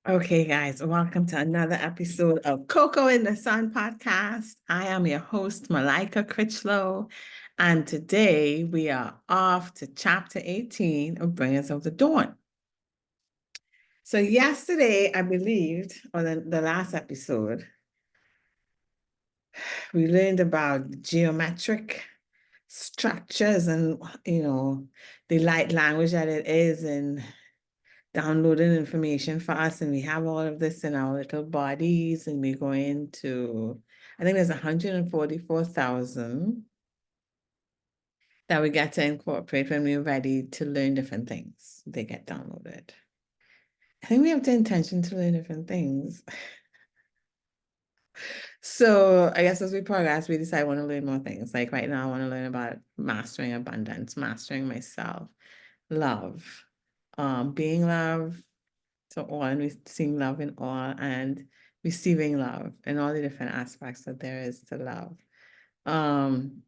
Okay, guys, welcome to another episode of Coco in the Sun podcast. I am your host, Malika Critchlow, and today we are off to chapter 18 of Bringers of the Dawn. So, yesterday, I believed, or the last episode, we learned about geometric structures and, the light language that it is, and downloading information for us, and we have all of this in our little bodies, and we're going to, I think there's 144,000 that we get to incorporate when we're ready to learn different things. They get downloaded. I think we have the intention to learn different things. So I guess as we progress, we decide I want to learn more things. Like right now, I want to learn about mastering abundance, mastering myself, love, being love, to all, and we're seeing love in all and receiving love and all the different aspects that there is to love.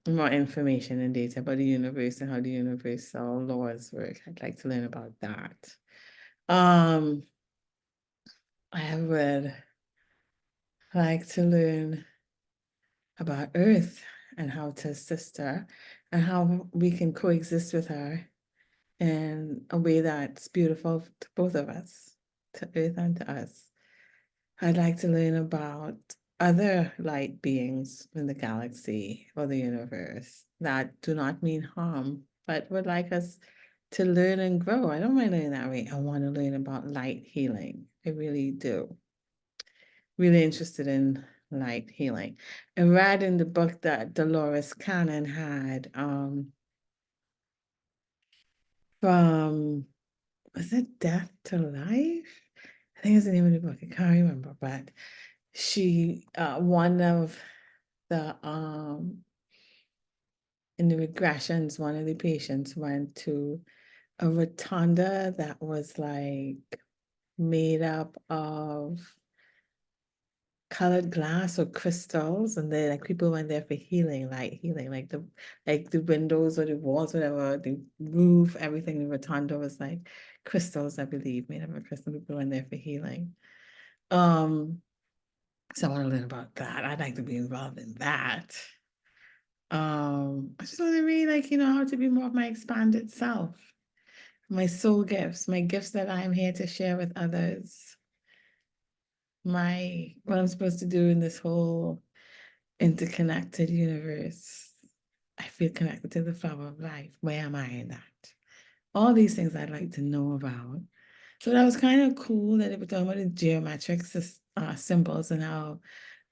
More information and data about the universe and how the universal laws work. I'd like to learn about that. I would like to learn about Earth and how to assist her and how we can coexist with her in a way that's beautiful to both of us, to Earth and to us. I'd like to learn about other light beings in the galaxy or the universe that do not mean harm, but would like us to learn and grow. I don't mind learning that way. I want to learn about light healing. I really do. Really interested in light healing. I read in the book that Dolores Cannon had from, was it Death to Life? I think it's the name of the book. I can't remember, but one of the in the regressions, one of the patients went to a rotunda that was like made up of colored glass or crystals, and they like people went there for healing, light healing, like the windows or the walls, whatever, the roof, everything. The rotunda was like crystals, I believe, made up of crystal. People went there for healing. So I want to learn about that. I'd like to be involved in that. I just want to read, like, how to be more of my expanded self, my soul gifts, my gifts that I'm here to share with others, what I'm supposed to do in this whole interconnected universe. I feel connected to the flower of life. Where am I in that? All these things I'd like to know about. So that was kind of cool that they were talking about the geometric symbols and how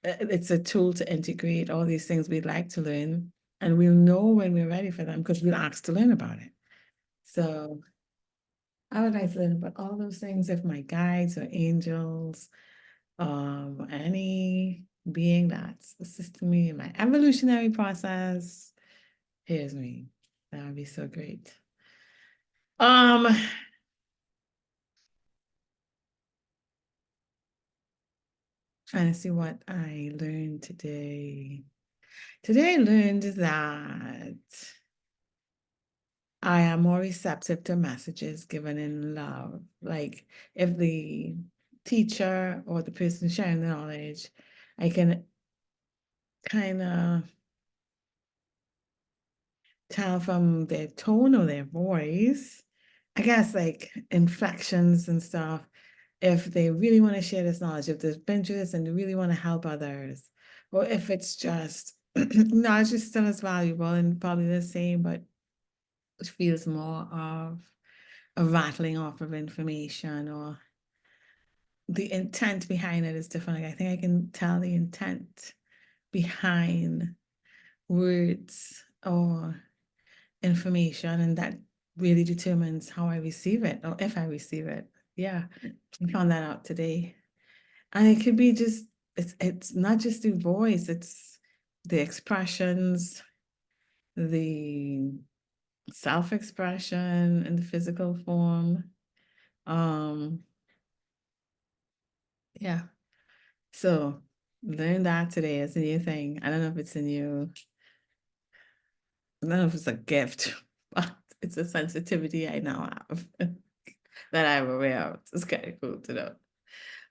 it's a tool to integrate all these things we'd like to learn, and we'll know when we're ready for them because we'll ask to learn about it. So I would like to learn about all those things if my guides or angels, any being that's assisting me in my evolutionary process, here's me. That would be so great. Um, Trying to see what I learned today. Today I learned that I am more receptive to messages given in love. Like if the teacher or the person sharing the knowledge, I can kind of tell from their tone or their voice, I guess like inflections and stuff, if they really want to share this knowledge, if they've been through this and they really want to help others, or if it's just knowledge is still as valuable and probably the same, but it feels more of a rattling off of information, or the intent behind it is different. Like I think I can tell the intent behind words or information, and that really determines how I receive it or if I receive it. Yeah, I found that out today. And it could be just, it's not just the voice, it's the expressions, the self-expression in the physical form. Yeah. So learn that today as a new thing. I don't know if it's a new, I don't know if it's a gift, but it's a sensitivity I now have that I'm aware of. It's kind of cool to know.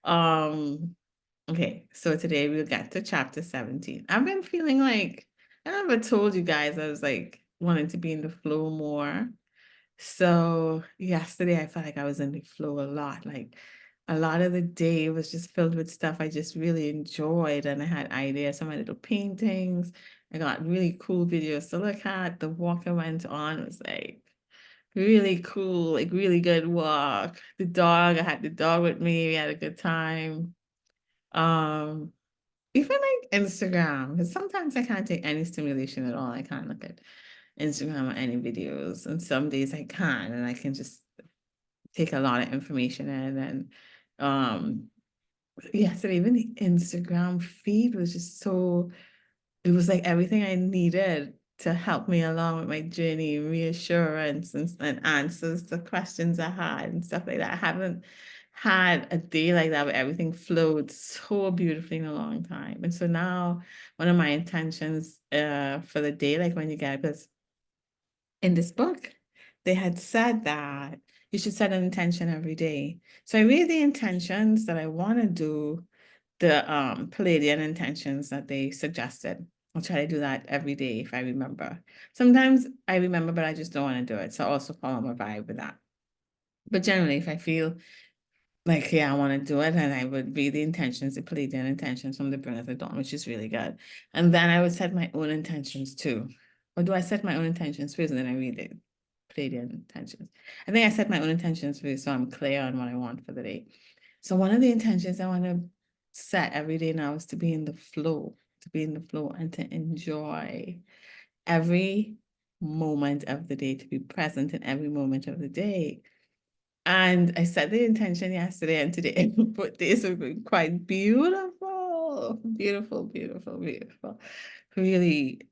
Okay, so today we'll get to chapter 17. I've been feeling like I never told you guys I was like wanting to be in the flow more. So yesterday I felt like I was in the flow a lot. Like a lot of the day was just filled with stuff I just really enjoyed, and I had ideas, some little paintings. I got really cool videos to look at. The walk I went on was like really cool, like really good walk. I had the dog with me. We had a good time. Um, Even like Instagram, because sometimes I can't take any stimulation at all. I can't look at Instagram or any videos, and some days I can, and I can just take a lot of information in. And yesterday, even the Instagram feed was just so, it was like everything I needed to help me along with my journey, reassurance and answers to questions I had and stuff like that. I haven't had a day like that where everything flowed so beautifully in a long time. And so now one of my intentions for the day, like when you get, because in this book, they had said that you should set an intention every day. So I read the intentions that I want to do, the Palladian intentions that they suggested. I'll try to do that every day if I remember. Sometimes I remember, but I just don't want to do it. So I also follow my vibe with that. But generally, if I feel like, yeah, I want to do it, and I would read the intentions, the Palladian intentions from the Bringers of Dawn, which is really good. And then I would set my own intentions too. Or do I set my own intentions first and then I read it? Palladian intentions. I think I set my own intentions first so I'm clear on what I want for the day. So one of the intentions I want to set every day now is to be in the flow, and to enjoy every moment of the day, to be present in every moment of the day. And I set the intention yesterday and today, but days have been quite beautiful, beautiful, beautiful, beautiful. Really,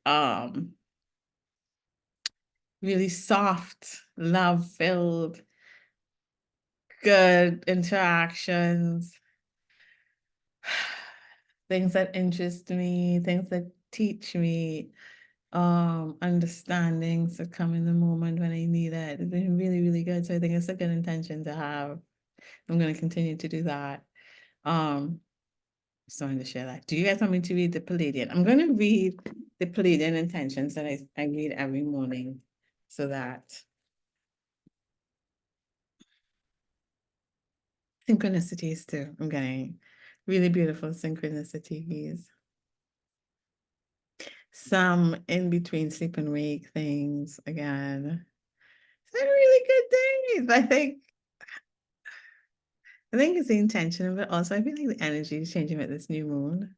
really soft, love-filled, good interactions, things that interest me, things that teach me, understandings that come in the moment when I need it. It's been really, really good. So I think it's a good intention to have. I'm going to continue to do that. Um, just wanted to share that. Do you guys want me to read the Palladian? I'm going to read the Palladian intentions that I read every morning so that synchronicities too. I'm getting really beautiful synchronicities. Some in between sleep and wake things again. It's been really good days. I think it's the intention, but also I feel like the energy is changing with this new moon,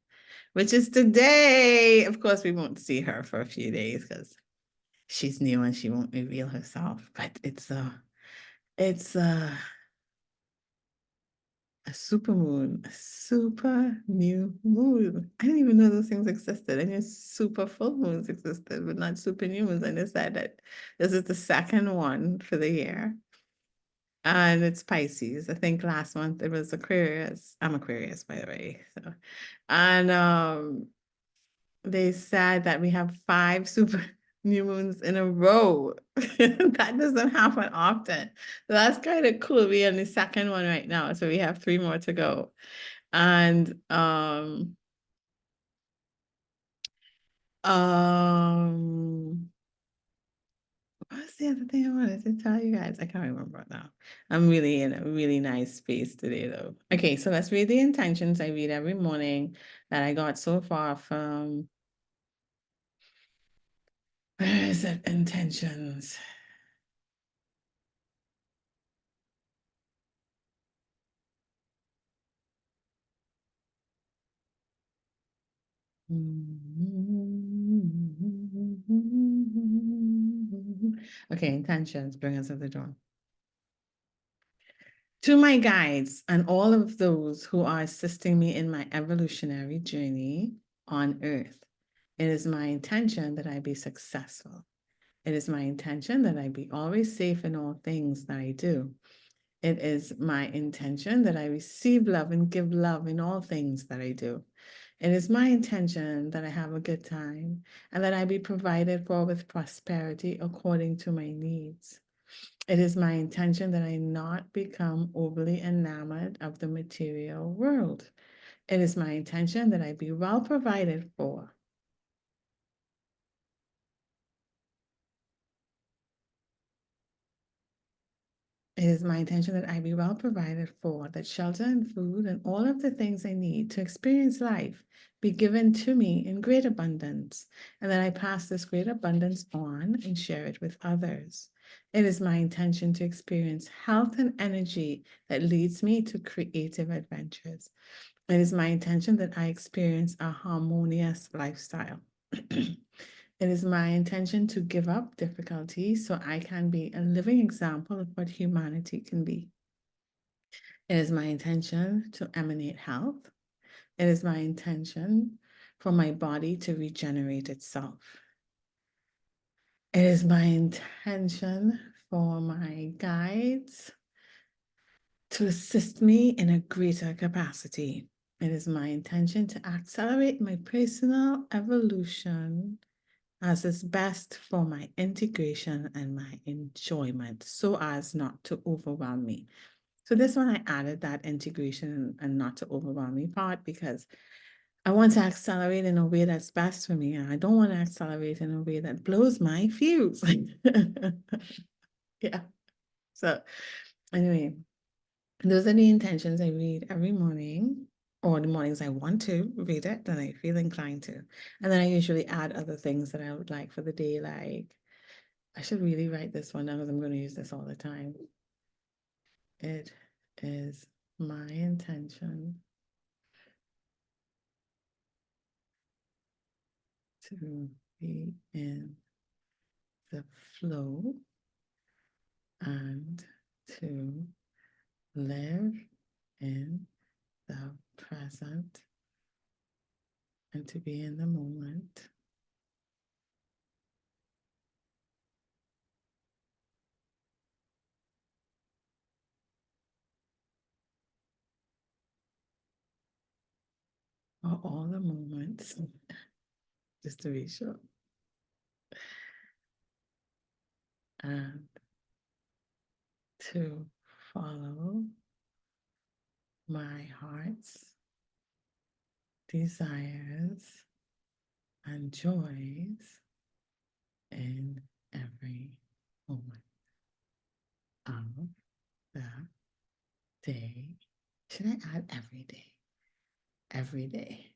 which is today. Of course, we won't see her for a few days because she's new and she won't reveal herself. But it's a super moon, a super new moon. I didn't even know those things existed. I knew super full moons existed, but not super new moons. I just said that this is the second one for the year. And it's Pisces. I think last month it was Aquarius. I'm Aquarius, by the way. So, and they said that we have 5 super new moons in a row. That doesn't happen often. So that's kind of cool. We're in the second one right now, so we have 3 more to go. And what's the other thing I wanted to tell you guys? I can't remember it now. I'm really in a really nice space today, though. Okay, so let's read the intentions I read every morning that I got so far from, where is it? Intentions. Okay, intentions bring us to the door. To my guides and all of those who are assisting me in my evolutionary journey on Earth, it is my intention that I be successful. It is my intention that I be always safe in all things that I do. It is my intention that I receive love and give love in all things that I do. It is my intention that I have a good time and that I be provided for with prosperity according to my needs. It is my intention that I not become overly enamored of the material world. It is my intention that I be well provided for. It is my intention that I be well provided for, that shelter and food and all of the things I need to experience life be given to me in great abundance, and that I pass this great abundance on and share it with others. It is my intention to experience health and energy that leads me to creative adventures. It is my intention that I experience a harmonious lifestyle. It is my intention to give up difficulty so I can be a living example of what humanity can be. It is my intention to emanate health. It is my intention for my body to regenerate itself. It is my intention for my guides to assist me in a greater capacity. It is my intention to accelerate my personal evolution as is best for my integration and my enjoyment, so as not to overwhelm me. So this one, I added that integration and not to overwhelm me part because I want to accelerate in a way that's best for me. And I don't want to accelerate in a way that blows my fuse. Yeah. So anyway, those are the intentions I read every morning, or the mornings I want to read it, and I feel inclined to. And then I usually add other things that I would like for the day, like I should really write this one down because I'm going to use this all the time. It is my intention to be in the flow and to live in the present and to be in the moment. For all the moments, just to be sure. And to follow my heart's desires and joys in every moment of the day. Should I add every day? Every day.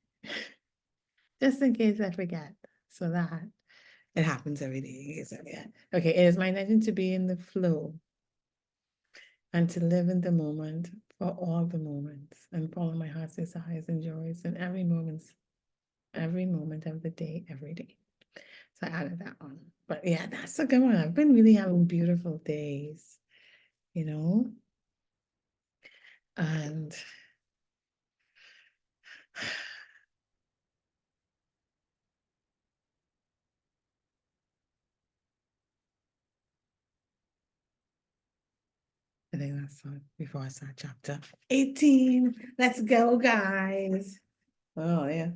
Just in case I forget. So that it happens every day in case I forget. Okay, it is my intention to be in the flow and to live in the moment for all the moments and follow my heart's desires and joys in every moment of the day, every day. So I added that on. But yeah, that's a good one. I've been really having beautiful days, you know? And I think that's all before I start chapter 18. Let's go, guys. Oh, yeah.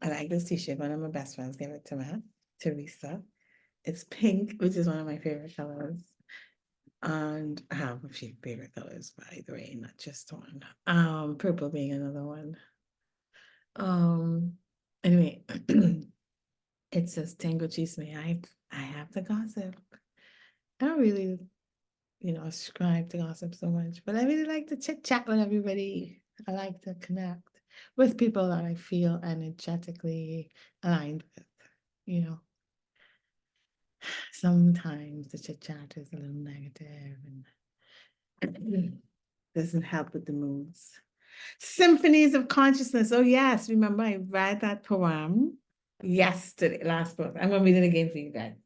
I like this t-shirt. One of my best friends gave it to me, Teresa. It's pink, which is one of my favorite colors. And I have a few favorite colors, by the way, not just one. Purple being another one. Anyway, it says Tango Chisme. I have to gossip. I don't really, ascribe to gossip so much, but I really like to chit chat with everybody. I like to connect with people that I feel energetically aligned with, you know. Sometimes the chit chat is a little negative and doesn't help with the moods. Symphonies of Consciousness. Oh, yes. Remember, I read that poem yesterday, last book. I'm going to read it again for you guys.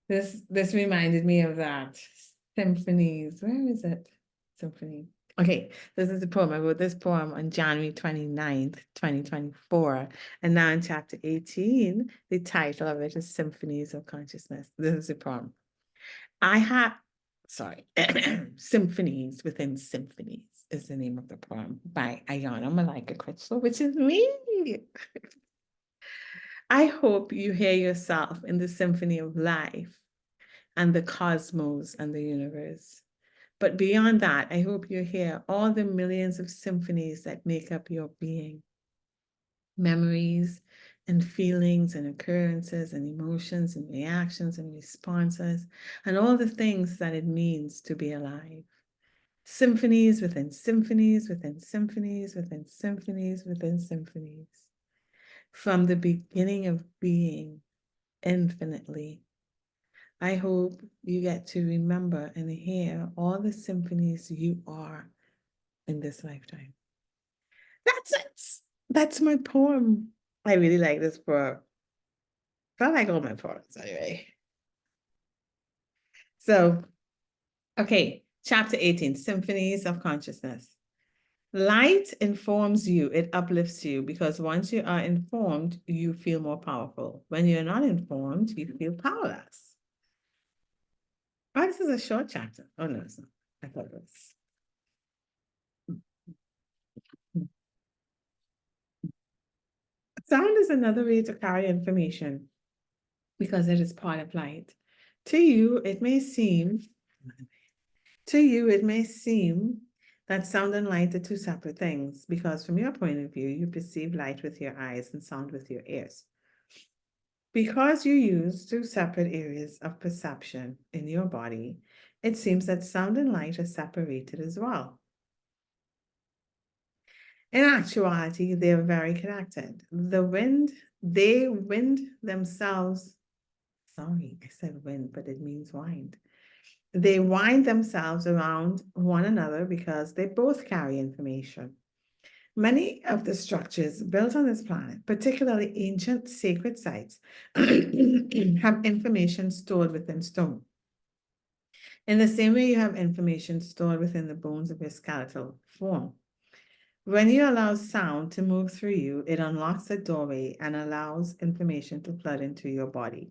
This reminded me of that. Symphonies. Where is it? Symphony. Okay, this is the poem. I wrote this poem on January 29th, 2024. And now in chapter 18, the title of it is Symphonies of Consciousness. This is the poem. Symphonies Within Symphonies is the name of the poem by Ayana Malika Critchlow, which is me. I hope you hear yourself in the symphony of life and the cosmos and the universe. But beyond that, I hope you hear all the millions of symphonies that make up your being. Memories and feelings and occurrences and emotions and reactions and responses and all the things that it means to be alive. Symphonies within symphonies within symphonies within symphonies within symphonies. From the beginning of being infinitely. I hope you get to remember and hear all the symphonies you are in this lifetime. That's it. That's my poem. I really like this poem. I like all my poems anyway. So, okay, chapter 18, Symphonies of Consciousness. Light informs you, it uplifts you, because once you are informed, you feel more powerful. When you're not informed, you feel powerless. Oh, this is a short chapter. Oh, no, it's not. I thought it was. Sound is another way to carry information because it is part of light. To you, it may seem that sound and light are two separate things because from your point of view, you perceive light with your eyes and sound with your ears. Because you use two separate areas of perception in your body, it seems that sound and light are separated as well. In actuality, they're very connected. They wind themselves. Sorry, I said wind, but it means wind. They wind themselves around one another because they both carry information. Many of the structures built on this planet, particularly ancient sacred sites, have information stored within stone. In the same way you have information stored within the bones of your skeletal form. When you allow sound to move through you, it unlocks a doorway and allows information to flood into your body.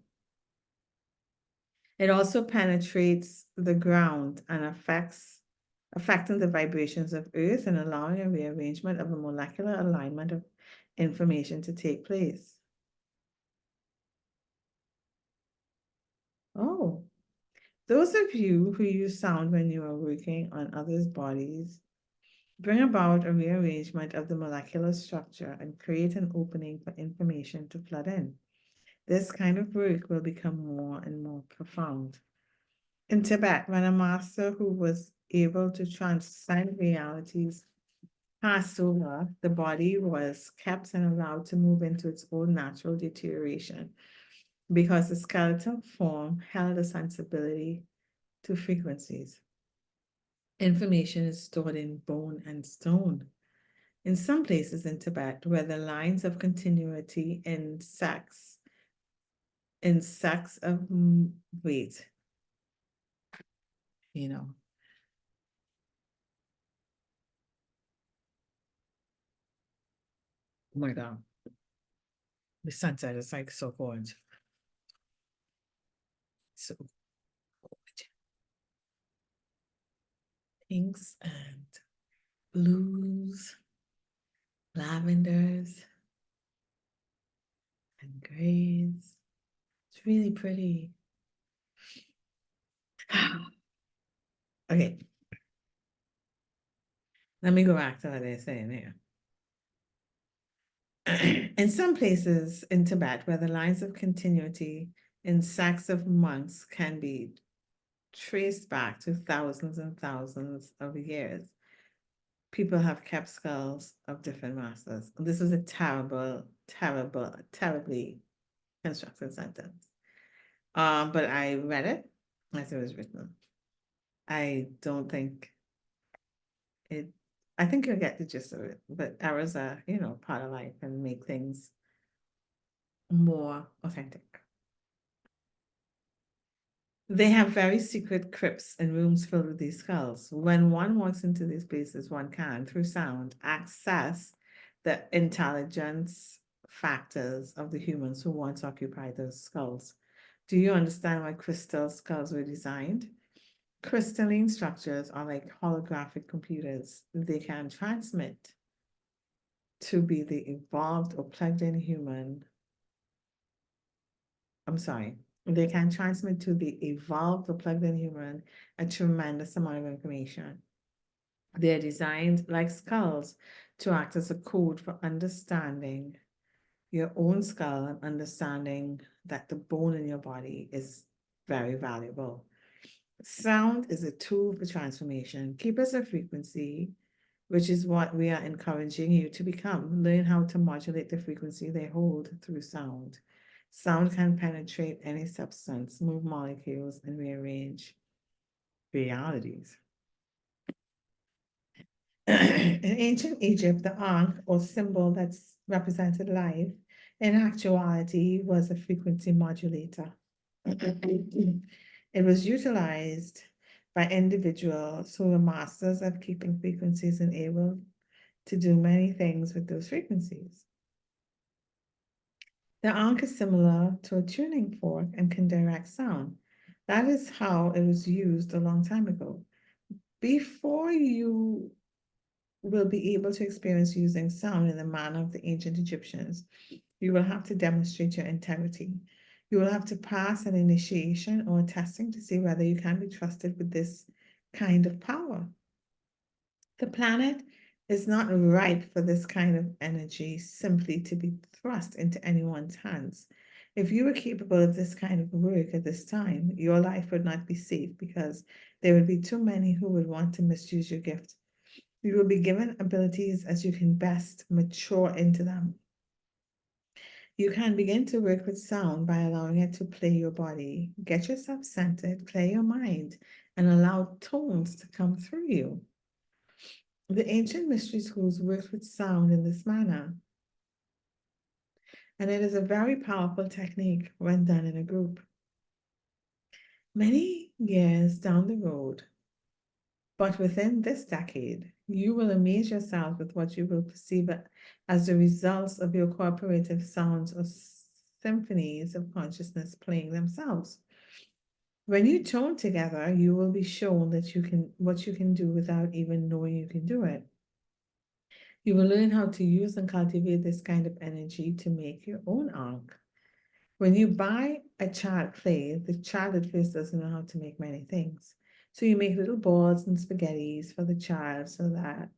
It also penetrates the ground and affecting the vibrations of Earth and allowing a rearrangement of the molecular alignment of information to take place. Oh, those of you who use sound when you are working on others' bodies bring about a rearrangement of the molecular structure and create an opening for information to flood in. This kind of work will become more and more profound. In Tibet, when a master who was able to transcend realities passed over, the body was kept and allowed to move into its own natural deterioration because the skeletal form held a sensibility to frequencies. Information is stored in bone and stone. In some places in Tibet, where the lines of continuity in sex of weight, you know. Oh my God. The sunset is like so gorgeous. So gorgeous. Pinks and blues, lavenders, and grays. It's really pretty. Okay. Let me go back to what they're saying here. In some places in Tibet, where the lines of continuity in sects of monks can be traced back to thousands and thousands of years, people have kept skulls of different masters. This is a terrible, terrible, terribly constructed sentence. But I read it as it was written. I don't think it, I think you'll get the gist of it, but errors are, part of life and make things more authentic. They have very secret crypts and rooms filled with these skulls. When one walks into these places, one can, through sound, access the intelligence factors of the humans who once occupied those skulls. Do you understand why crystal skulls were designed? Crystalline structures are like holographic computers. They can transmit to be the evolved or plugged in human. I'm sorry. They can transmit to the evolved or plugged-in human a tremendous amount of information. They're designed like skulls to act as a code for understanding your own skull and understanding that the bone in your body is very valuable. Sound is a tool for transformation. Keep us a frequency, which is what we are encouraging you to become. Learn how to modulate the frequency they hold through sound. Sound can penetrate any substance, move molecules, and rearrange realities. In ancient Egypt, the ankh, or symbol that's represented life, in actuality was a frequency modulator. It was utilized by individuals who were masters of keeping frequencies and able to do many things with those frequencies. The ankh is similar to a tuning fork and can direct sound. That is how it was used a long time ago. Before you will be able to experience using sound in the manner of the ancient Egyptians, you will have to demonstrate your integrity. You will have to pass an initiation or testing to see whether you can be trusted with this kind of power. The planet is not ripe for this kind of energy simply to be thrust into anyone's hands. If you were capable of this kind of work at this time, your life would not be safe because there would be too many who would want to misuse your gift. You will be given abilities as you can best mature into them. You can begin to work with sound by allowing it to play your body. Get yourself centered, play your mind, and allow tones to come through you. The ancient mystery schools worked with sound in this manner, and it is a very powerful technique when done in a group. Many years down the road, but within this decade, you will amaze yourself with what you will perceive as the results of your cooperative sounds or symphonies of consciousness playing themselves. When you tone together, you will be shown that what you can do without even knowing you can do it. You will learn how to use and cultivate this kind of energy to make your own ankh. When you buy a child clay, the child at first doesn't know how to make many things. So you make little balls and spaghettis for the child so that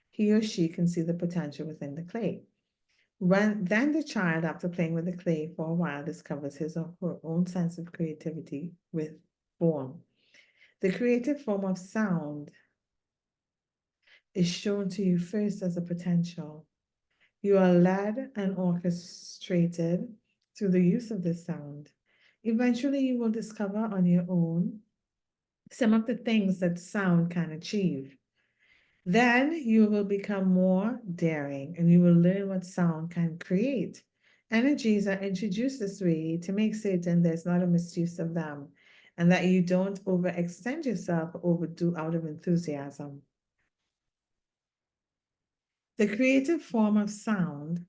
he or she can see the potential within the clay. Then the child, after playing with the clay for a while, discovers his or her own sense of creativity with form. The creative form of sound is shown to you first as a potential. You are led and orchestrated through the use of this sound. Eventually, you will discover on your own some of the things that sound can achieve. Then you will become more daring and you will learn what sound can create. Energies are introduced this way to make certain there's not a misuse of them and that you don't overextend yourself or overdo out of enthusiasm. The creative form of sound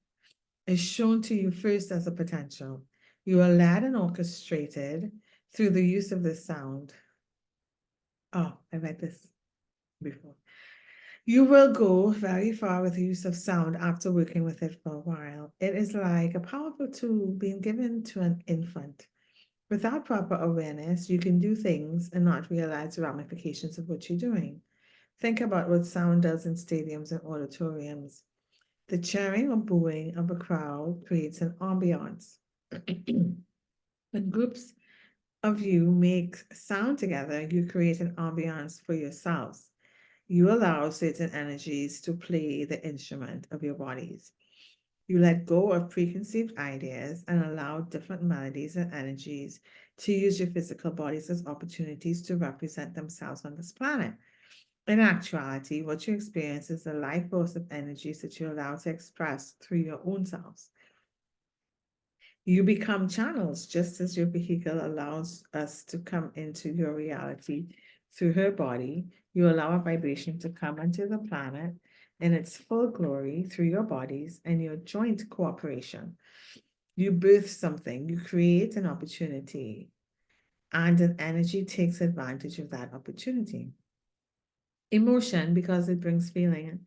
is shown to you first as a potential. You are led and orchestrated through the use of this sound. Oh, I read this before. You will go very far with the use of sound after working with it for a while. It is like a powerful tool being given to an infant. Without proper awareness, you can do things and not realize the ramifications of what you're doing. Think about what sound does in stadiums and auditoriums. The cheering or booing of a crowd creates an ambiance. When groups of you make sound together, you create an ambiance for yourselves. You allow certain energies to play the instrument of your bodies. You let go of preconceived ideas and allow different melodies and energies to use your physical bodies as opportunities to represent themselves on this planet. In actuality, what you experience is the life force of energies that you allow to express through your own selves. You become channels just as your vehicle allows us to come into your reality through her body. You allow a vibration to come onto the planet in its full glory through your bodies and your joint cooperation. You birth something, you create an opportunity, and an energy takes advantage of that opportunity. Emotion, because it brings feeling,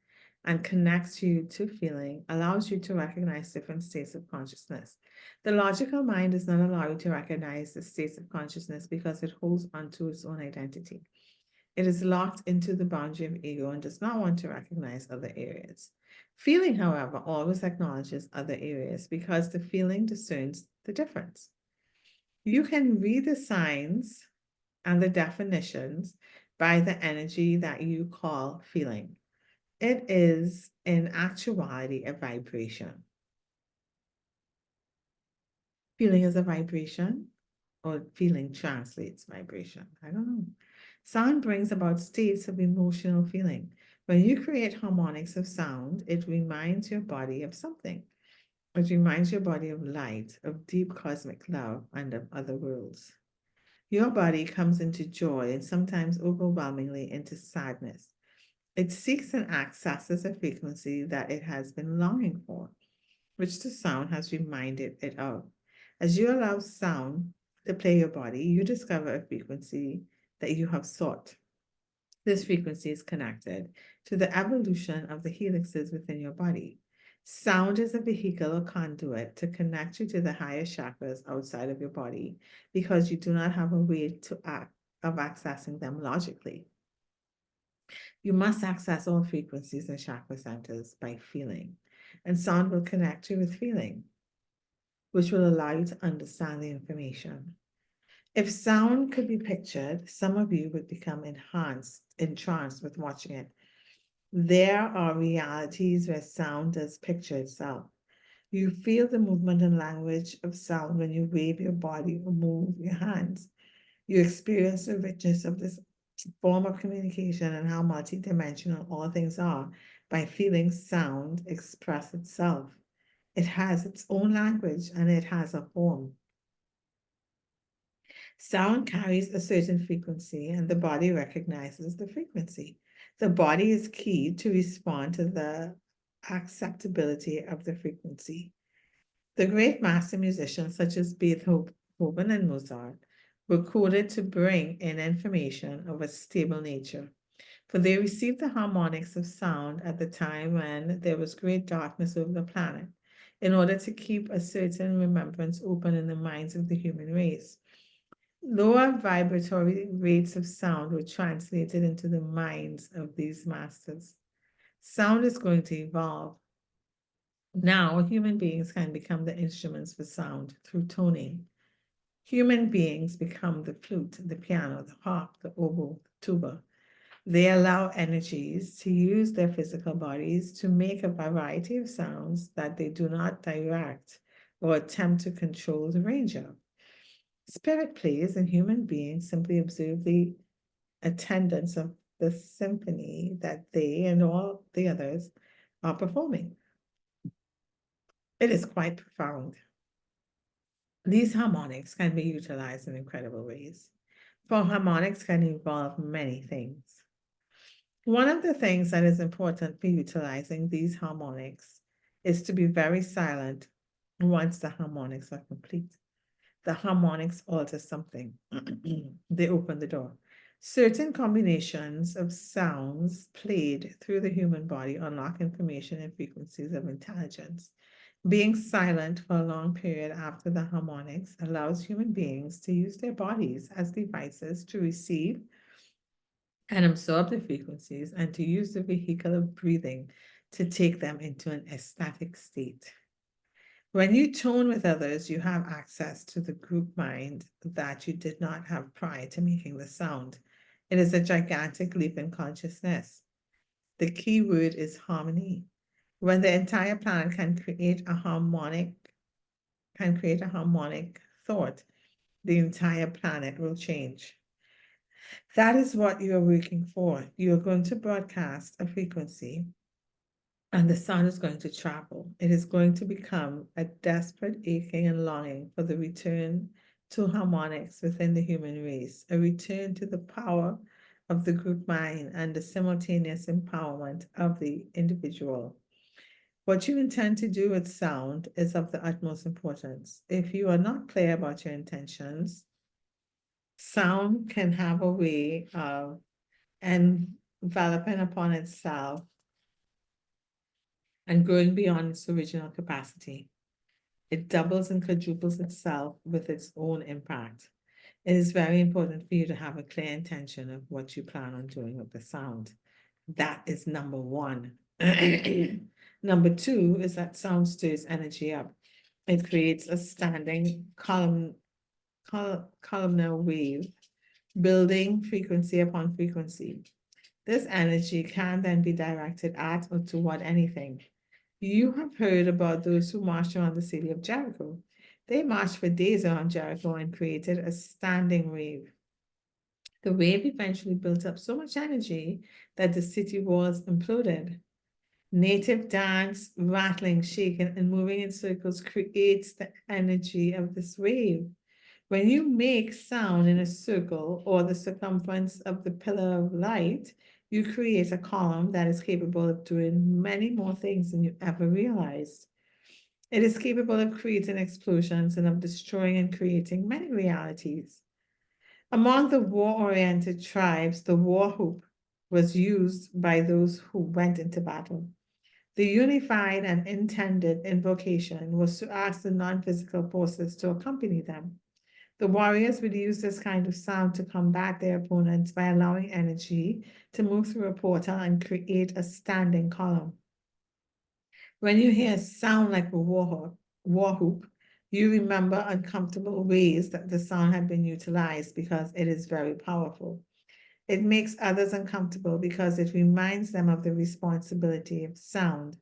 and connects you to feeling, allows you to recognize different states of consciousness. The logical mind does not allow you to recognize the states of consciousness because it holds onto its own identity. It is locked into the boundary of ego and does not want to recognize other areas. Feeling, however, always acknowledges other areas because the feeling discerns the difference. You can read the signs and the definitions by the energy that you call feeling. It is, in actuality, a vibration. Feeling is a vibration, or feeling translates vibration. I don't know. Sound brings about states of emotional feeling. When you create harmonics of sound, it reminds your body of something. It reminds your body of light, of deep cosmic love, and of other worlds. Your body comes into joy and sometimes overwhelmingly into sadness. It seeks and accesses a frequency that it has been longing for, which the sound has reminded it of. As you allow sound to play your body, you discover a frequency that you have sought. This frequency is connected to the evolution of the helixes within your body. Sound is a vehicle or conduit to connect you to the higher chakras outside of your body because you do not have a way of accessing them logically. You must access all frequencies and chakra centers by feeling, and sound will connect you with feeling, which will allow you to understand the information. If sound could be pictured, some of you would become entranced with watching it. There are realities where sound does picture itself. You feel the movement and language of sound when you wave your body or move your hands. You experience the richness of this form of communication and how multidimensional all things are by feeling sound express itself. It has its own language and it has a form. Sound carries a certain frequency and the body recognizes the frequency. The body is key to respond to the acceptability of the frequency. The great master musicians such as Beethoven and Mozart were coded to bring in information of a stable nature, for they received the harmonics of sound at the time when there was great darkness over the planet, in order to keep a certain remembrance open in the minds of the human race. Lower vibratory rates of sound were translated into the minds of these masters. Sound is going to evolve. Now, human beings can become the instruments for sound through toning. Human beings become the flute, the piano, the harp, the oboe, the tuba. They allow energies to use their physical bodies to make a variety of sounds that they do not direct or attempt to control the range of. Spirit plays and human beings simply observe the attendance of the symphony that they and all the others are performing. It is quite profound. These harmonics can be utilized in incredible ways. For harmonics can involve many things. One of the things that is important for utilizing these harmonics is to be very silent once the harmonics are complete. The harmonics alter something. They open the door. Certain combinations of sounds played through the human body unlock information and frequencies of intelligence. Being silent for a long period after the harmonics allows human beings to use their bodies as devices to receive and absorb the frequencies and to use the vehicle of breathing to take them into an ecstatic state. When you tone with others, you have access to the group mind that you did not have prior to making the sound. It is a gigantic leap in consciousness. The key word is harmony. When the entire planet can create a harmonic thought, the entire planet will change. That is what you're working for. You're going to broadcast a frequency and the sound is going to travel. It is going to become a desperate aching and longing for the return to harmonics within the human race, a return to the power of the group mind and the simultaneous empowerment of the individual. What you intend to do with sound is of the utmost importance. If you are not clear about your intentions, sound can have a way of enveloping upon itself and growing beyond its original capacity. It doubles and quadruples itself with its own impact. It is very important for you to have a clear intention of what you plan on doing with the sound. That is number one. Number two is that sound stirs energy up. It creates a standing columnar wave, building frequency upon frequency. This energy can then be directed at or toward anything. You have heard about those who marched around the city of Jericho. They marched for days around Jericho and created a standing wave. The wave eventually built up so much energy that the city walls imploded. Native dance, rattling, shaking, and moving in circles creates the energy of this wave. When you make sound in a circle or the circumference of the pillar of light, you create a column that is capable of doing many more things than you ever realized. It is capable of creating explosions and of destroying and creating many realities. Among the war-oriented tribes, the war whoop was used by those who went into battle. The unified and intended invocation was to ask the non-physical forces to accompany them. The warriors would use this kind of sound to combat their opponents by allowing energy to move through a portal and create a standing column. When you hear a sound like a war whoop, you remember uncomfortable ways that the sound had been utilized because it is very powerful. It makes others uncomfortable because it reminds them of the responsibility of sound.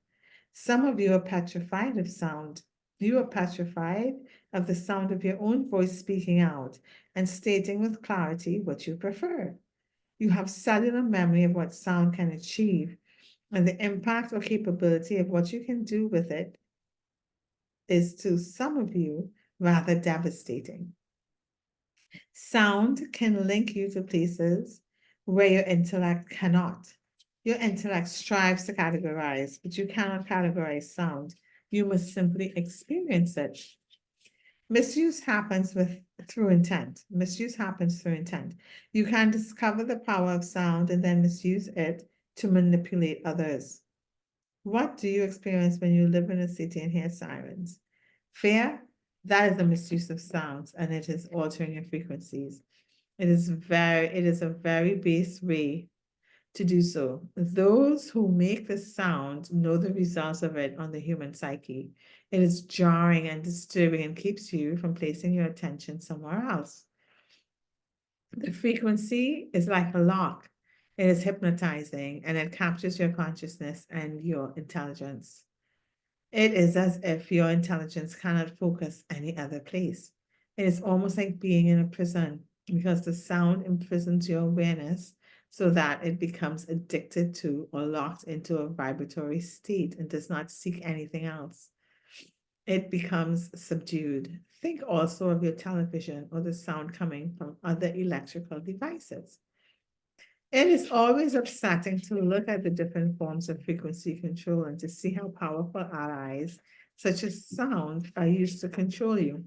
Some of you are petrified of sound. You are petrified of the sound of your own voice speaking out and stating with clarity what you prefer. You have cellular memory of what sound can achieve, and the impact or capability of what you can do with it is, to some of you, rather devastating. Sound can link you to places where your intellect cannot. Your intellect strives to categorize, but you cannot categorize sound. You must simply experience it. Misuse happens through intent. Misuse happens through intent. You can discover the power of sound and then misuse it to manipulate others. What do you experience when you live in a city and hear sirens? Fear? That is a misuse of sounds, and it is altering your frequencies. It is a very base way to do so. Those who make the sound know the results of it on the human psyche. It is jarring and disturbing and keeps you from placing your attention somewhere else. The frequency is like a lock. It is hypnotizing and it captures your consciousness and your intelligence. It is as if your intelligence cannot focus any other place. It is almost like being in a prison because the sound imprisons your awareness so that it becomes addicted to or locked into a vibratory state and does not seek anything else. It becomes subdued. Think also of your television or the sound coming from other electrical devices. It is always upsetting to look at the different forms of frequency control and to see how powerful allies, such as sound, are used to control you.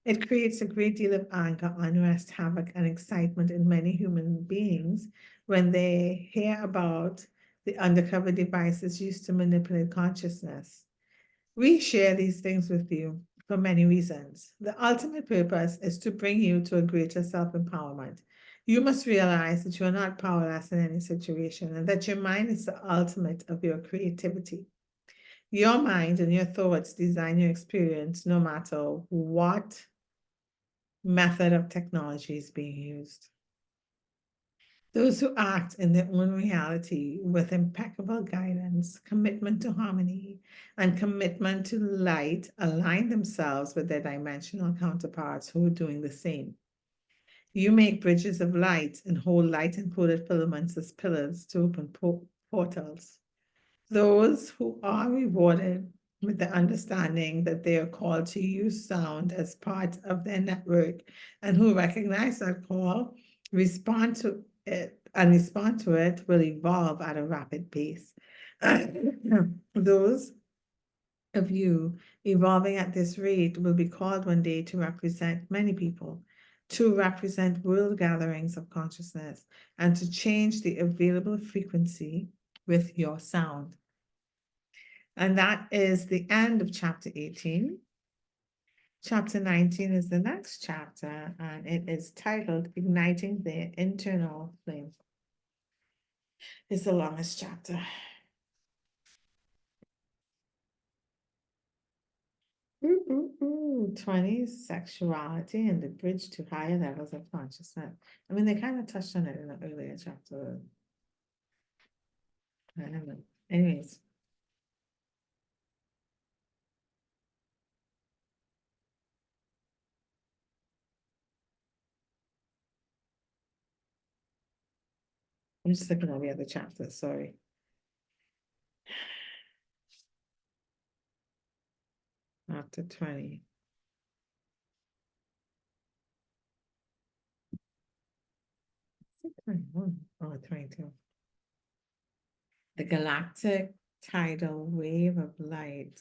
It creates a great deal of anger, unrest, havoc, and excitement in many human beings when they hear about the undercover devices used to manipulate consciousness. We share these things with you for many reasons. The ultimate purpose is to bring you to a greater self-empowerment. You must realize that you are not powerless in any situation and that your mind is the ultimate of your creativity. Your mind and your thoughts design your experience no matter what method of technology is being used. Those who act in their own reality with impeccable guidance, commitment to harmony, and commitment to light align themselves with their dimensional counterparts who are doing the same. You make bridges of light and hold light-encoded filaments as pillars to open portals. Those who are rewarded with the understanding that they are called to use sound as part of their network and who recognize that call, respond to it will evolve at a rapid pace. Those of you evolving at this rate will be called one day to represent many people, to represent world gatherings of consciousness, and to change the available frequency with your sound. And that is the end of chapter 18. Chapter 19 is the next chapter, and it is titled Igniting the Internal Flame. It's the longest chapter. Ooh, ooh, ooh. 20, sexuality and the bridge to higher levels of consciousness. I mean, they kind of touched on it in the earlier chapter. Anyways. I'm just looking at the other chapters, sorry. After 20. Is it 21 or 22? The galactic tidal wave of light.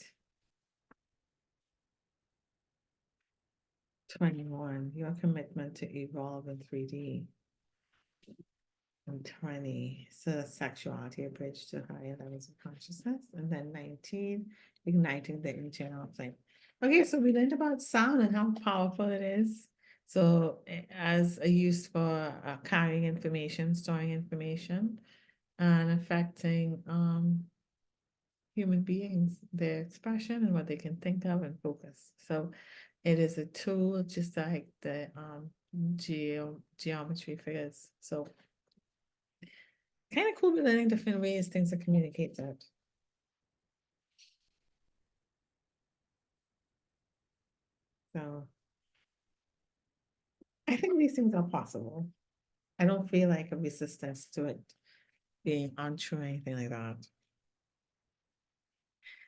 21, your commitment to evolve in 3D. And 20, so sexuality, a bridge to higher levels of consciousness. And then 19, igniting the internal flame. Okay, so we learned about sound and how powerful it is. So as a use for carrying information, storing information, and affecting human beings, their expression and what they can think of and focus. So it is a tool just like the geometry figures. So kind of cool learning different ways things are communicated. So I think these things are possible. I don't feel like a resistance to it being untrue or anything like that.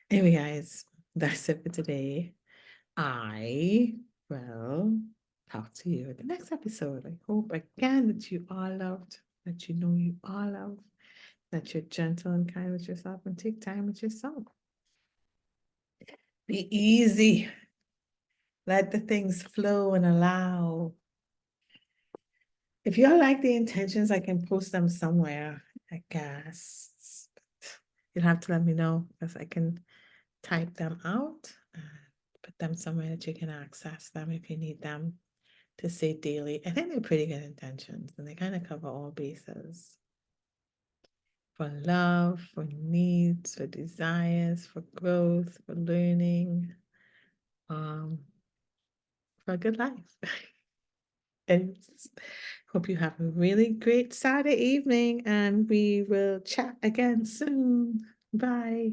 Anyway, guys, that's it for today. I will talk to you in the next episode. I hope again that you all loved, that you know you all love, that you're gentle and kind with yourself and take time with yourself. Be easy. Let the things flow and allow. If you all like the intentions, I can post them somewhere, I guess. You'll have to let me know because I can type them out and put them somewhere that you can access them if you need them to say daily. I think they're pretty good intentions and they kind of cover all bases. For love, for needs, for desires, for growth, for learning, for a good life. And hope you have a really great Saturday evening and we will chat again soon. Bye.